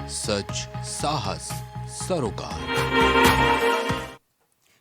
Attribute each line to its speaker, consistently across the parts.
Speaker 1: सच, साहस, सरोकार।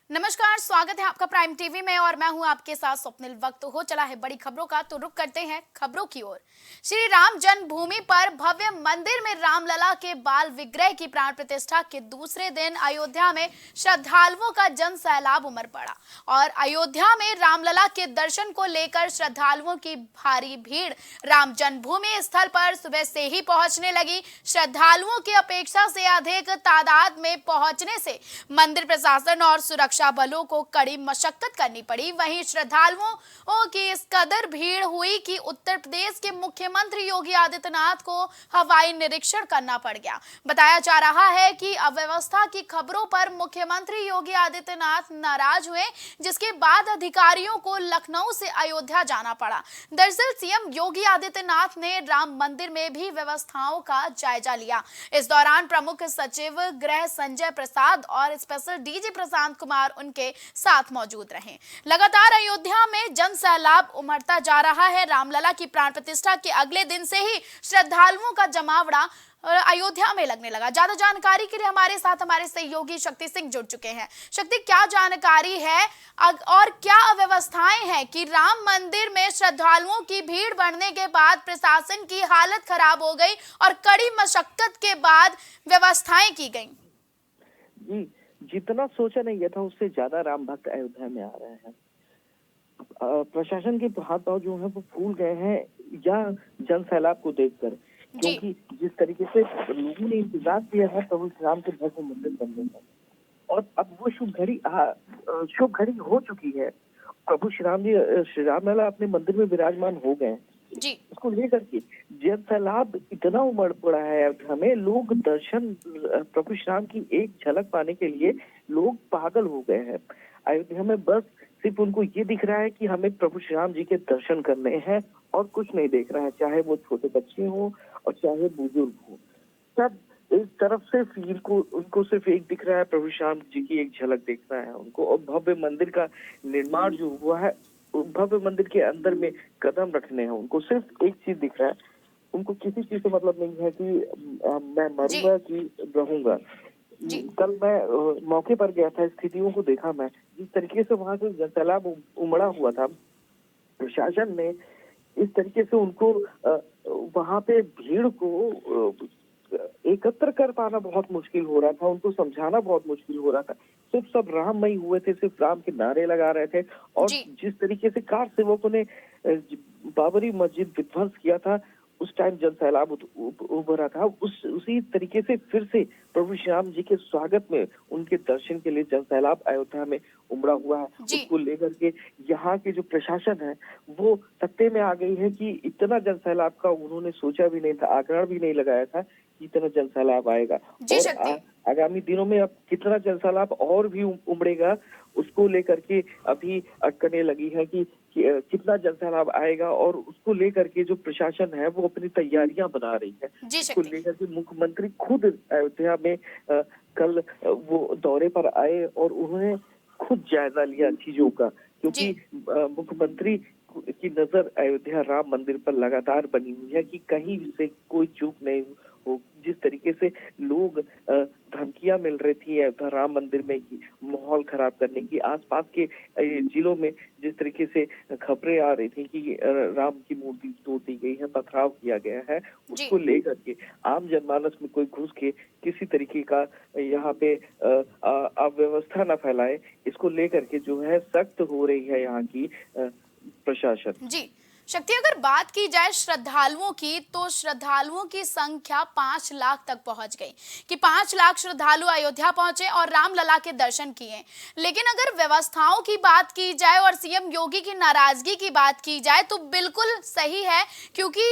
Speaker 2: नमस्कार, स्वागत है आपका प्राइम टीवी में और मैं हूं आपके साथ स्वप्निल। वक्त हो चला है बड़ी खबरों का, तो रुक करते हैं खबरों की ओर। श्री राम जन्मभूमि पर भव्य मंदिर में रामलला के बाल विग्रह की प्राण प्रतिष्ठा के दूसरे दिन अयोध्या में श्रद्धालुओं का जन सैलाब उमड़ पड़ा और अयोध्या में रामलला के दर्शन को लेकर श्रद्धालुओं की भारी भीड़ राम जन्मभूमि स्थल पर सुबह से ही पहुंचने लगी। श्रद्धालुओं की अपेक्षा से अधिक तादाद में पहुंचने से मंदिर प्रशासन और सुरक्षा बलों को कड़ी मशक्कत करनी पड़ी। वहीं श्रद्धालुओं की इस कदर भीड़ हुई कि उत्तर प्रदेश के मुख्यमंत्री योगी आदित्यनाथ को हवाई निरीक्षण करना पड़ गया। बताया जा रहा है कि अव्यवस्था की खबरों पर मुख्यमंत्री योगी आदित्यनाथ नाराज हुए, जिसके बाद अधिकारियों को लखनऊ से अयोध्या जाना पड़ा। दरअसल सीएम योगी आदित्यनाथ ने राम मंदिर में भी व्यवस्थाओं का जायजा लिया। इस दौरान प्रमुख सचिव गृह संजय प्रसाद और स्पेशल डीजी प्रशांत कुमार उनके साथ मौजूद रहे। लगातार अयोध्या में जन सैलाब उमड़ता जा रहा है। रामलला की प्राण प्रतिष्ठा के अगले दिन से ही श्रद्धालुओं का जमावड़ा अयोध्या में लगने लगा। ज्यादा जानकारी के लिए हमारे साथ हमारे सहयोगी शक्ति सिंह जुड़ चुके हैं। शक्ति, क्या जानकारी है और क्या अव्यवस्थाएं हैं कि राम मंदिर में श्रद्धालुओं की भीड़ बढ़ने के बाद प्रशासन की हालत खराब हो गई और कड़ी मशक्कत के बाद व्यवस्थाएं की गई?
Speaker 3: जी, जितना सोचा नहीं गया था उससे ज्यादा राम भक्त अयोध्या में आ रहे हैं। प्रशासन के हाथ पांव जो है वो फूल गए हैं या जन सैलाब को देखकर, क्योंकि जिस तरीके से लोगों ने इंतजार किया है प्रभु श्री राम के भव्य मंदिर बनने का, और अब वो शुभ घड़ी हो चुकी है। प्रभु श्री रामलला अपने मंदिर में विराजमान हो गए
Speaker 2: जी।
Speaker 3: इसको लेकर के जन सैलाब इतना उमड़ पड़ा है अयोध्या में। लोग दर्शन प्रभु श्री राम की एक झलक पाने के लिए लोग पागल हो गए हैं अयोध्या में। बस सिर्फ उनको ये दिख रहा है कि हमें प्रभु श्री राम जी के दर्शन करने हैं और कुछ नहीं देख रहा है, चाहे वो छोटे बच्चे हों और चाहे बुजुर्ग हों। सब एक तरफ से उनको सिर्फ एक दिख रहा है, प्रभु श्री राम जी की एक झलक देखना है उनको। और भव्य मंदिर का निर्माण जो हुआ है, भव्य मंदिर के अंदर में कदम रखने हैं उनको, सिर्फ एक चीज दिख रहा है। उनको किसी चीज से मतलब नहीं है कि मैं मरूंगा कि रहूंगा। कल मैं मौके पर गया था, स्थितियों को देखा मैं, जिस तरीके से वहां से जनसैलाब उमड़ा हुआ था। प्रशासन ने इस तरीके से उनको वहां पे भीड़ को एकत्र कर पाना बहुत मुश्किल हो रहा था, उनको समझाना बहुत मुश्किल हो रहा था। सिर्फ सब राममय हुए थे, सिर्फ राम के नारे लगा रहे थे। और जिस तरीके से कार सेवकों ने बाबरी मस्जिद विध्वंस किया था, उस टाइम जन सैलाब उभरा था, उसी तरीके से फिर से प्रभु श्री राम जी के स्वागत में उनके दर्शन के लिए जन सैलाब अयोध्या में उमड़ा हुआ है। उसको लेकर के यहाँ के जो प्रशासन है वो सत्ते में आ गई है कि इतना जन सैलाब का उन्होंने सोचा भी नहीं था, आंकड़ा भी नहीं लगाया था कि इतना जन सैलाब आएगा। और आगामी दिनों में अब कितना जन सैलाब और भी उमड़ेगा, उसको लेकर के अभी अटकने लगी है कि कितना जन सैलाब आएगा। और उसको लेकर के जो प्रशासन है वो अपनी तैयारियां बना रही है। उसको लेकर के मुख्यमंत्री खुद अयोध्या में कल वो दौरे पर आए और उन्होंने खुद जायजा लिया चीजों का, क्योंकि मुख्यमंत्री की नजर अयोध्या राम मंदिर पर लगातार बनी हुई है कि कहीं से कोई चूक नहीं हो। जिस तरीके से लोग धमकियां मिल रही थी अयोध्या राम मंदिर में कि माहौल खराब करने की, आसपास के जिलों में जिस तरीके से खबरें आ रही थी कि राम की मूर्ति तोड़ दी गई है, पथराव किया गया है, उसको लेकर के आम जनमानस में कोई घुस के किसी तरीके का यहाँ पे अव्यवस्था न फैलाए, इसको लेकर के जो है सख्त हो रही है यहाँ की प्रशासन।
Speaker 2: जी शक्ति, अगर बात की जाए श्रद्धालुओं की, तो श्रद्धालुओं की संख्या 5 लाख तक पहुंच गई कि 5 लाख श्रद्धालु अयोध्या पहुंचे और रामलला के दर्शन किए। लेकिन अगर व्यवस्थाओं की बात की जाए और सीएम योगी की नाराजगी की बात की जाए तो बिल्कुल सही है, क्योंकि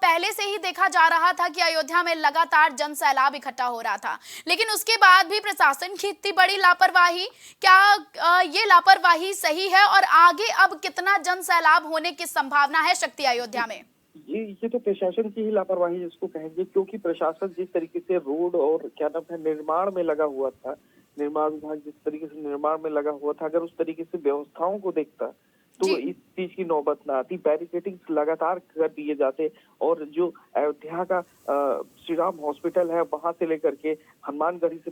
Speaker 2: पहले से ही देखा जा रहा था कि अयोध्या में लगातार जन सैलाब इकट्ठा हो रहा था, लेकिन उसके बाद भी प्रशासन की इतनी बड़ी लापरवाही, क्या ये लापरवाही सही है और आगे अब कितना जन सैलाब होने की संभावना है शक्ति अयोध्या में?
Speaker 3: ये तो प्रशासन की ही लापरवाही जिसको कहेंगे, क्योंकि प्रशासन जिस तरीके से रोड और क्या नाम है निर्माण में लगा हुआ था, निर्माण विभाग जिस तरीके से निर्माण में लगा हुआ था, अगर उस तरीके से व्यवस्थाओं को देखता तो
Speaker 2: जी।
Speaker 3: इस चीज की नौबत ना आती। बैरिकेडिंग लगातार कर दिए जाते और जो अयोध्या का श्री राम हॉस्पिटल है वहां से लेकर के हनुमानगढ़ी से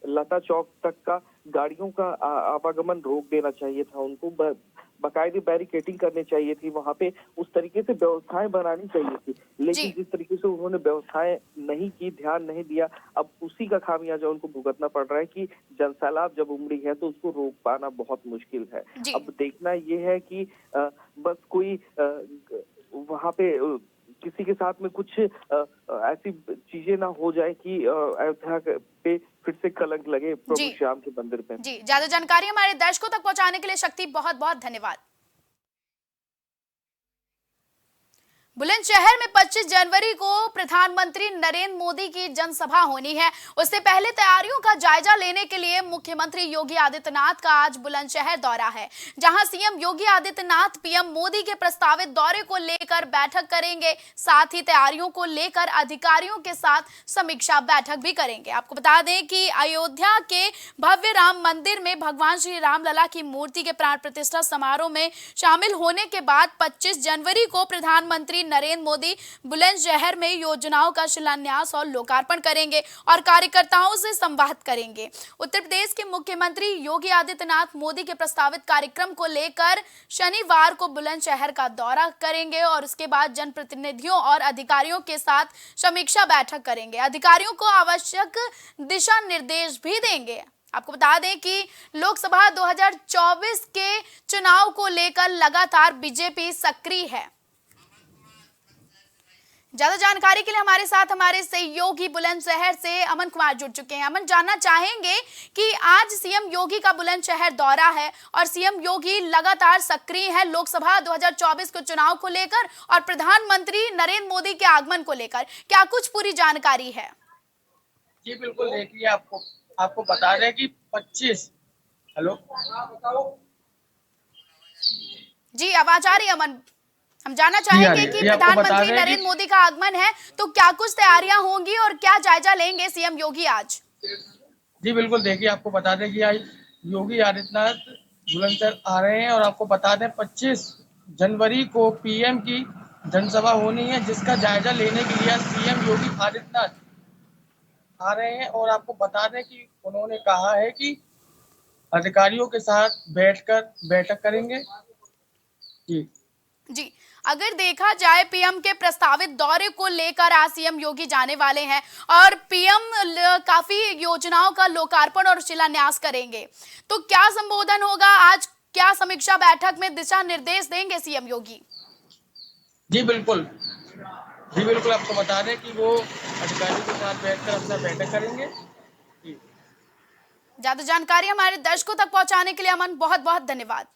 Speaker 3: लता चौक तक का गाड़ियों का आवागमन रोक देना चाहिए था उनको। बाकायदे बैरिकेडिंग करनी चाहिए थी वहां पे, उस तरीके से व्यवस्थाएं बनानी चाहिए थी। लेकिन जिस तरीके से उन्होंने व्यवस्थाएं नहीं की, ध्यान नहीं दिया, अब उसी का खामियाजा उनको भुगतना पड़ रहा है कि जनसैलाब जब उमड़ी है तो उसको रोक पाना बहुत मुश्किल है। अब देखना ये है कि बस कोई वहां पे किसी के साथ में कुछ ऐसी चीजें ना हो जाए कि अयोध्या पे फिर से कलंक लगे प्रभु श्याम के मंदिर पे।
Speaker 2: जी, ज्यादा जानकारी हमारे दर्शकों तक पहुंचाने के लिए शक्ति बहुत बहुत धन्यवाद। बुलंदशहर में 25 जनवरी को प्रधानमंत्री नरेंद्र मोदी की जनसभा होनी है। उससे पहले तैयारियों का जायजा लेने के लिए मुख्यमंत्री योगी आदित्यनाथ का आज बुलंदशहर दौरा है, जहां सीएम योगी आदित्यनाथ पीएम मोदी के प्रस्तावित दौरे को लेकर बैठक करेंगे। साथ ही तैयारियों को लेकर अधिकारियों के साथ समीक्षा बैठक भी करेंगे। आपको बता दें कि अयोध्या के भव्य राम मंदिर में भगवान श्री राम लला की मूर्ति के प्राण प्रतिष्ठा समारोह में शामिल होने के बाद 25 जनवरी को प्रधानमंत्री नरेंद्र मोदी बुलंदशहर में योजनाओं का शिलान्यास और लोकार्पण करेंगे और कार्यकर्ताओं से संवाद करेंगे। उत्तर प्रदेश के मुख्यमंत्री योगी आदित्यनाथ मोदी के प्रस्तावित कार्यक्रम को लेकर शनिवार को बुलंदशहर का दौरा करेंगे और उसके बाद जनप्रतिनिधियों और अधिकारियों के साथ समीक्षा बैठक करेंगे। अधिकारियों को आवश्यक दिशा निर्देश भी देंगे। आपको बता दें कि लोकसभा 2024 के चुनाव को लेकर लगातार बीजेपी सक्रिय है। ज्यादा जानकारी के लिए हमारे साथ हमारे सहयोगी बुलंदशहर से अमन कुमार जुड़ चुके हैं। अमन, जानना चाहेंगे कि आज सीएम योगी का बुलंदशहर दौरा है और सीएम योगी लगातार सक्रिय है लोकसभा 2024 के चुनाव को लेकर और प्रधानमंत्री नरेंद्र मोदी के आगमन को लेकर, क्या कुछ पूरी जानकारी है?
Speaker 4: जी बिल्कुल, देखिए आपको बता दें कि 25 हेलो
Speaker 2: जी, आवाज आ रही है अमन? हम जानना चाहेंगे कि प्रधानमंत्री नरेंद्र मोदी का आगमन है तो क्या कुछ तैयारियां होंगी और क्या जायजा लेंगे सीएम योगी आज?
Speaker 4: जी बिल्कुल, देखिए आपको बता दें कि आज योगी आदित्यनाथ बुलंदशहर आ रहे हैं और आपको बता दें 25 जनवरी को पीएम की जनसभा होनी है, जिसका जायजा लेने के लिए सीएम योगी आदित्यनाथ आ रहे हैं। और आपको बता दें कि उन्होंने कहा है कि अधिकारियों के साथ बैठक करेंगे।
Speaker 2: जी, अगर देखा जाए पीएम के प्रस्तावित दौरे को लेकर आज सीएम योगी जाने वाले हैं और पीएम काफी योजनाओं का लोकार्पण और शिलान्यास करेंगे, तो क्या संबोधन होगा आज? क्या समीक्षा बैठक में दिशा निर्देश देंगे सीएम योगी?
Speaker 4: जी बिल्कुल, आपको बता दें कि वो अधिकारियों के साथ बैठकर अपना बैठक करेंगे।
Speaker 2: ज्यादा जानकारी हमारे दर्शकों तक पहुंचाने के लिए अमन बहुत बहुत धन्यवाद।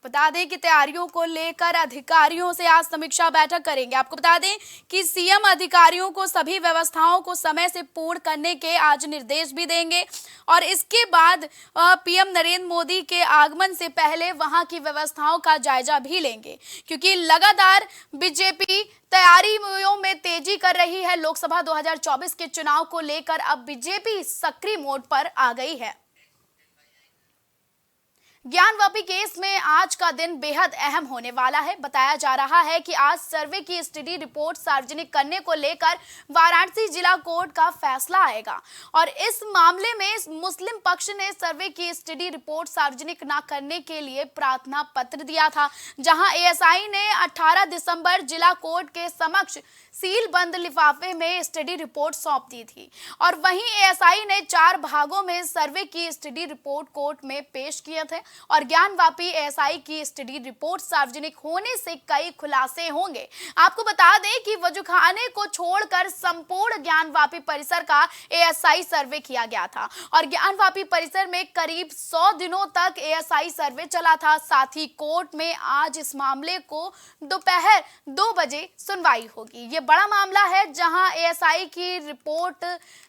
Speaker 2: बता दें कि तैयारियों को लेकर अधिकारियों से आज समीक्षा बैठक करेंगे। आपको बता दें कि सीएम अधिकारियों को सभी व्यवस्थाओं को समय से पूर्ण करने के आज निर्देश भी देंगे और इसके बाद पीएम नरेंद्र मोदी के आगमन से पहले वहां की व्यवस्थाओं का जायजा भी लेंगे, क्योंकि लगातार बीजेपी तैयारियों में तेजी कर रही है। लोकसभा 2024 के चुनाव को लेकर अब बीजेपी सक्रिय मोड पर आ गई है। ज्ञानवापी केस में आज का दिन बेहद अहम होने वाला है। बताया जा रहा है कि आज सर्वे की स्टडी रिपोर्ट सार्वजनिक करने को लेकर वाराणसी जिला कोर्ट का फैसला आएगा और इस मामले में मुस्लिम पक्ष ने सर्वे की स्टडी रिपोर्ट सार्वजनिक न करने के लिए प्रार्थना पत्र दिया था, जहां एएसआई ने 18 दिसंबर जिला कोर्ट के समक्ष सील बंद लिफाफे में स्टडी रिपोर्ट सौंप दी थी और वहीं एएसआई ने 4 भागों में सर्वे की स्टडी रिपोर्ट कोर्ट में पेश किए थे और ज्ञानवापी एएसआई की स्टडी रिपोर्ट सार्वजनिक होने से कई खुलासे होंगे। आपको बता दें कि वजूखाने को छोड़कर संपूर्ण ज्ञानवापी परिसर का एएसआई सर्वे किया गया था और ज्ञानवापी परिसर में करीब 100 दिनों तक एएसआई सर्वे चला था। साथ ही कोर्ट में आज इस मामले को दोपहर 2 बजे सुनवाई होगी। ये बड़ा मामला है जहां एएसआई की रिपोर्ट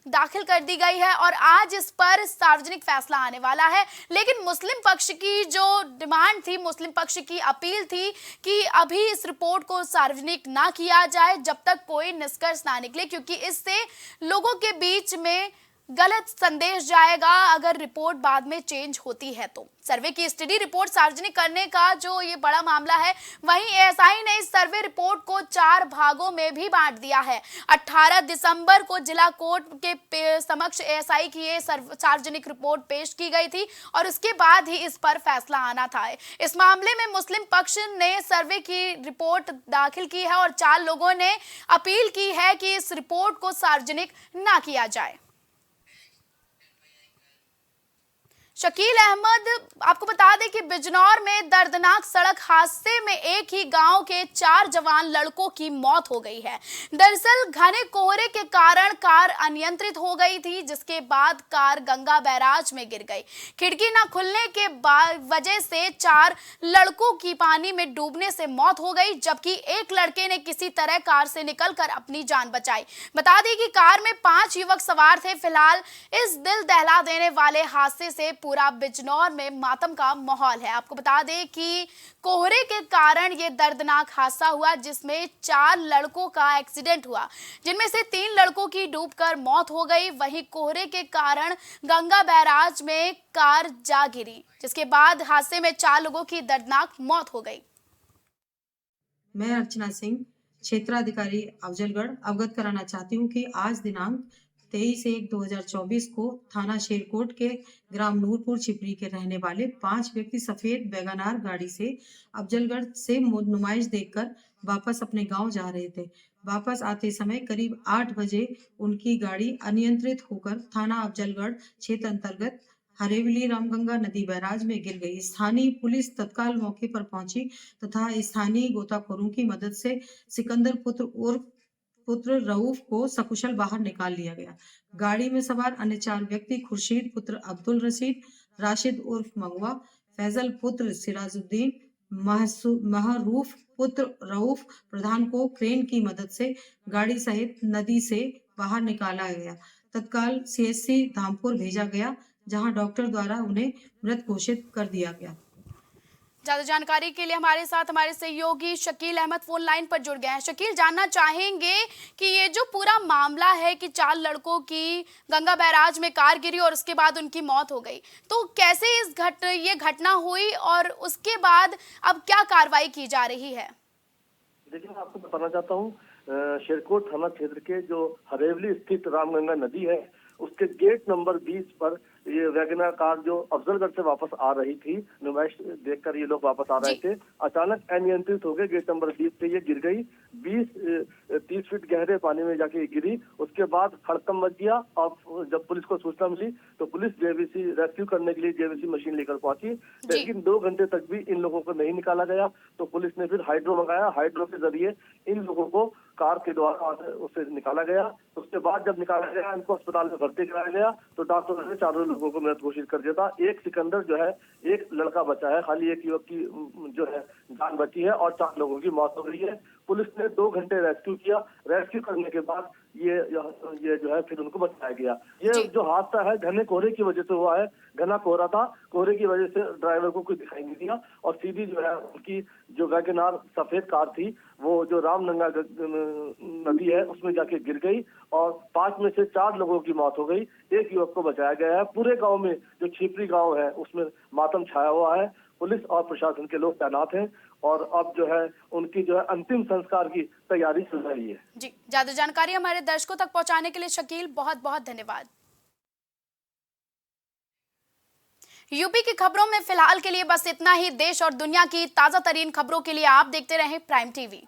Speaker 2: दाखिल कर दी गई है और आज इस पर सार्वजनिक फैसला आने वाला है। लेकिन मुस्लिम पक्ष की जो डिमांड थी, मुस्लिम पक्ष की अपील थी कि अभी इस रिपोर्ट को सार्वजनिक ना किया जाए जब तक कोई निष्कर्ष ना निकले, क्योंकि इससे लोगों के बीच में गलत संदेश जाएगा अगर रिपोर्ट बाद में चेंज होती है तो। सर्वे की स्टडी रिपोर्ट सार्वजनिक करने का जो ये बड़ा मामला है, वहीं एएसआई ने इस सर्वे रिपोर्ट को 4 भागों में भी बांट दिया है। 18 दिसंबर को जिला कोर्ट के समक्ष एएसआई की ये सार्वजनिक रिपोर्ट पेश की गई थी और उसके बाद ही इस पर फैसला आना था। इस मामले में मुस्लिम पक्ष ने सर्वे की रिपोर्ट दाखिल की है और 4 लोगों ने अपील की है कि इस रिपोर्ट को सार्वजनिक ना किया जाए। शकील अहमद, आपको बता दें कि बिजनौर में दर्दनाक सड़क हादसे में एक ही गांव के 4 जवान लड़कों की मौत हो गई है। दरअसल घने कोहरे के कारण कार अनियंत्रित हो गई थी, जिसके बाद कार गंगा बैराज में गिर गई। खिड़की न खुलने के वजह से 4 लड़कों की पानी में डूबने से मौत हो गई, जबकि एक लड़के ने किसी तरह कार से निकलकर अपनी जान बचाई। बता दें कि कार में 5 युवक सवार थे। फिलहाल इस दिल दहला देने वाले हादसे से पूरा बिजनौर में मातम का माहौल है। आपको बता दें कि कोहरे के कारण ये दर्दनाक हादसा हुआ, जिसमें 4 लड़कों का एक्सीडेंट हुआ, जिनमें से 3 लड़कों की डूबकर मौत हो गई। वहीं कोहरे के कारण गंगा बैराज में कार जा गिरी, जिसके बाद हादसे में 4 लोगों की दर्दनाक मौत हो गई।
Speaker 5: मैं अर्चना सिंह, क्षेत्राधिकारी अफजलगढ़, अवगत कराना चाहती हूँ कि आज दिनांक 23/1/2024 को थाना शेरकोट के ग्राम नूरपुर छिपरी के रहने वाले 5 व्यक्ति सफेद वैगनार गाड़ी से अफजलगढ़ से नुमाइश देखकर वापस अपने गांव जा रहे थे। वापस आते समय करीब 8 बजे उनकी गाड़ी अनियंत्रित होकर थाना अफजलगढ़ क्षेत्र अंतर्गत हरेवली रामगंगा नदी बैराज में गिर गई। स्थानीय पुलिस तत्काल मौके पर पहुंची तथा स्थानीय गोताखोरों की मदद से सिकंदर पुत्र रऊफ को सकुशल बाहर निकाल लिया गया। गाड़ी में सवार अन्य 4 व्यक्ति खुर्शीद पुत्र अब्दुल रशीद, राशिद उर्फ मंगवा, फैजल पुत्र सिराजुद्दीन, महरूफ पुत्र रऊफ प्रधान को क्रेन की मदद से गाड़ी सहित नदी से बाहर निकाला गया। तत्काल सीएचसी धामपुर भेजा गया, जहां डॉक्टर द्वारा उन्हें मृत घोषित कर दिया गया।
Speaker 2: ज्यादा जानकारी के लिए हमारे साथ हमारे सहयोगी शकील अहमद फोन लाइन पर जुड़ गए हैं। शकील, जानना चाहेंगे कि ये जो पूरा मामला है कि 4 लड़कों की गंगा बैराज में कार गिरी और उसके बाद उनकी मौत हो गई, तो कैसे ये घटना हुई और उसके बाद अब क्या कार्रवाई की जा रही है?
Speaker 6: देखिए, मैं आपको बताना चाहता हूँ, शेरकोट थाना क्षेत्र के जो हरेवली स्थित रामगंगा नदी है, उसके गेट नंबर 20 पर ये वैगनर कार जो अफजलगढ़ से वापस आ रही थी, नुमाइश देखकर ये लोग वापस आ रहे थे, अचानक अनियंत्रित हो गए। गेट नंबर 20 पे ये गिर गई। 20-30 फीट गहरे पानी में जाके गिरी। उसके बाद हड़कंप मच गया और जब पुलिस को सूचना मिली तो पुलिस जेवीसी रेस्क्यू करने के लिए जेवीसी मशीन लेकर पहुंची, लेकिन 2 घंटे तक भी इन लोगों को नहीं निकाला गया। तो पुलिस ने फिर हाइड्रो मंगाया। हाइड्रो के जरिए इन लोगों को कार के द्वारा उससे निकाला गया। उसके बाद जब निकाला गया, इनको अस्पताल में भर्ती कराया गया तो डॉक्टरों ने 4 लोगों को मृत घोषित कर दिया था। एक सिकंदर जो है, एक लड़का बचा है, खाली एक युवक की जो है जान बची है और 4 लोगों की मौत हो गई है। पुलिस ने 2 घंटे रेस्क्यू किया। रेस्क्यू करने के बाद ये जो है फिर उनको बचाया गया। ये जो हादसा है घने कोहरे की वजह से हुआ है। घना कोहरा था, कोहरे की वजह से ड्राइवर को कुछ दिखाई नहीं दिया और सीधी जो है उनकी जो वैगनार सफेद कार थी, वो जो रामगंगा नदी है उसमें जाके गिर गई और 5 में से 4 लोगों की मौत हो गई। एक युवक को बचाया गया है। पूरे गांव में जो छिपरी गांव है उसमें मातम छाया हुआ है। पुलिस और प्रशासन के लोग तैनात हैं और अब जो है उनकी जो है अंतिम संस्कार की तैयारी चल रही है।
Speaker 2: जी, ज्यादा जानकारी हमारे दर्शकों तक पहुंचाने के लिए शकील बहुत बहुत धन्यवाद। यूपी की खबरों में फिलहाल के लिए बस इतना ही। देश और दुनिया की ताजा तरीन खबरों के लिए आप देखते रहें प्राइम टीवी।